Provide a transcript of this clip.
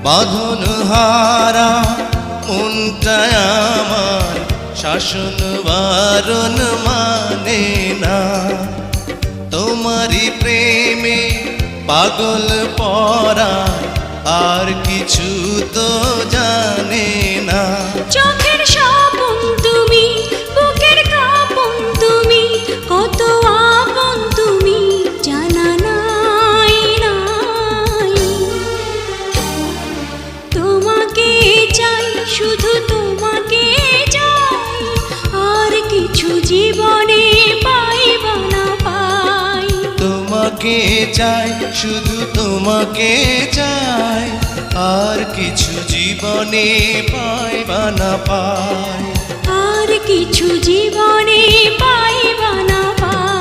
বাঁধন হারা মনটা আমার শাসন বারণ মানে না। তোমারই প্রেমে পাগল পরা আর কিছু তো জানে না। চোখের স্বপন তুমি, বুকের কাঁপন তুমি, কত আপন তুমি জানা নাই নাই। তোমাকে চাই, শুধু তোমাকে চাই, আর কিছু জীবনে পাইব না পাই। তোমাকে চাই, শুধু তোমাকে চাই, আর কিছু জীবনে পাইবা না পাই। আর কিছু জীবনে পাইব না পাই।